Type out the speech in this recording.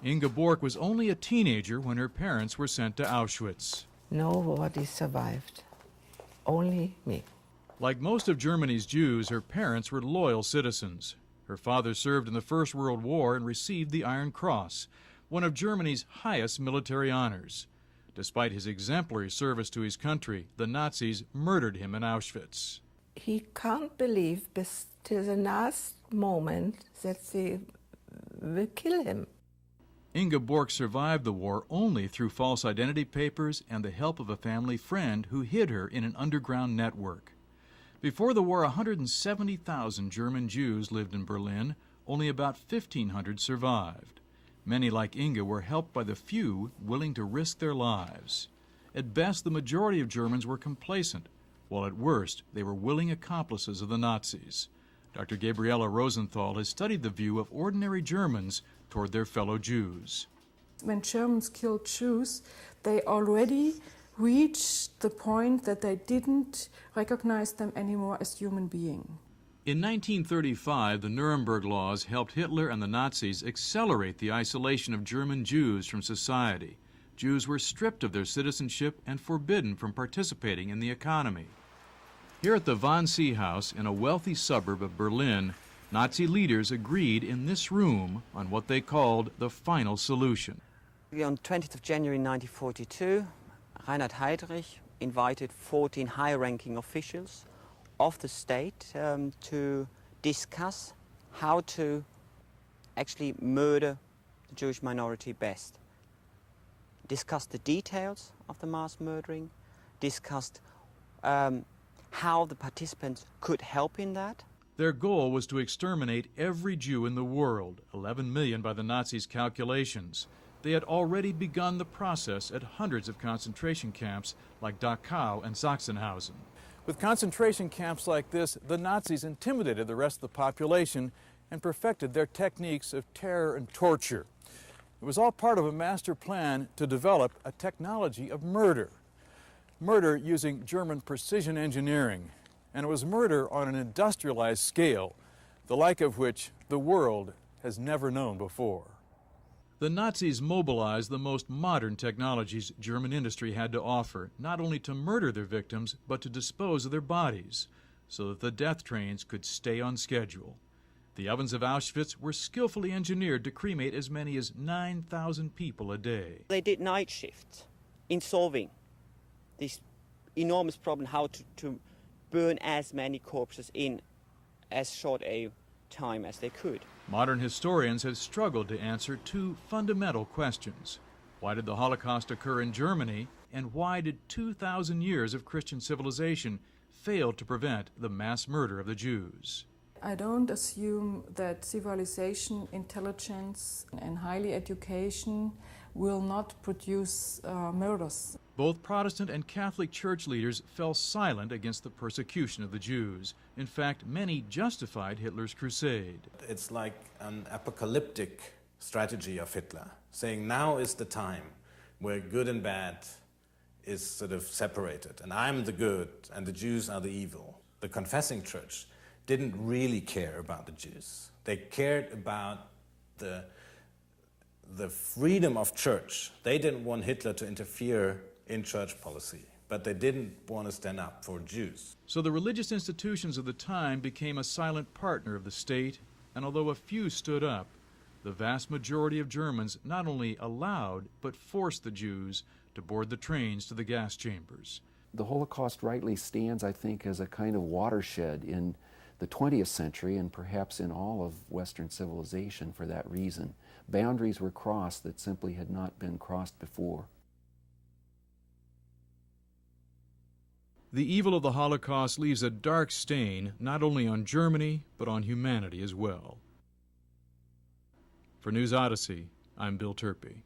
Inga Borg was only a teenager when her parents were sent to Auschwitz. Nobody survived, only me. Like most of Germany's Jews, her parents were loyal citizens. Her father served in the First World War and received the Iron Cross, one of Germany's highest military honors. Despite his exemplary service to his country, the Nazis murdered him in Auschwitz. He can't believe till the last moment that they will kill him. Inga Borg survived the war only through false identity papers and the help of a family friend who hid her in an underground network. Before the war, 170,000 German Jews lived in Berlin. Only about 1,500 survived. Many, like Inga, were helped by the few willing to risk their lives. At best, the majority of Germans were complacent, while at worst, they were willing accomplices of the Nazis. Dr. Gabriela Rosenthal has studied the view of ordinary Germans toward their fellow Jews. When Germans killed Jews, they already reached the point that they didn't recognize them anymore as human beings. In 1935, the Nuremberg Laws helped Hitler and the Nazis accelerate the isolation of German Jews from society. Jews were stripped of their citizenship and forbidden from participating in the economy. Here at the Wannsee House in a wealthy suburb of Berlin, Nazi leaders agreed in this room on what they called the final solution. On 20th of January 1942, Reinhard Heydrich invited 14 high-ranking officials of the state to discuss how to actually murder the Jewish minority best. Discussed the details of the mass murdering, discussed how the participants could help in that. Their goal was to exterminate every Jew in the world, 11 million by the Nazis' calculations. They had already begun the process at hundreds of concentration camps like Dachau and Sachsenhausen. With concentration camps like this, the Nazis intimidated the rest of the population and perfected their techniques of terror and torture. It was all part of a master plan to develop a technology of murder. Murder using German precision engineering. And it was murder on an industrialized scale, the like of which the world has never known before. The Nazis mobilized the most modern technologies German industry had to offer, not only to murder their victims, but to dispose of their bodies, so that the death trains could stay on schedule. The ovens of Auschwitz were skillfully engineered to cremate as many as 9,000 people a day. They did night shifts in solving this enormous problem, how to burn as many corpses in as short a time as they could. Modern historians have struggled to answer two fundamental questions. Why did the Holocaust occur in Germany, and why did 2,000 years of Christian civilization fail to prevent the mass murder of the Jews? I don't assume that civilization, intelligence, and highly education will not produce murders. Both Protestant and Catholic Church leaders fell silent against the persecution of the Jews. In fact, many justified Hitler's crusade. It's like an apocalyptic strategy of Hitler, saying now is the time where good and bad is sort of separated, and I'm the good and the Jews are the evil. The confessing church didn't really care about the Jews. They cared about the freedom of church. They didn't want Hitler to interfere in church policy, but they didn't want to stand up for Jews. So the religious institutions of the time became a silent partner of the state, and although a few stood up, the vast majority of Germans not only allowed but forced the Jews to board the trains to the gas chambers. The Holocaust rightly stands, I think, as a kind of watershed in the 20th century and perhaps in all of Western civilization for that reason. Boundaries were crossed that simply had not been crossed before. The evil of the Holocaust leaves a dark stain not only on Germany, but on humanity as well. For News Odyssey, I'm Bill Turpie.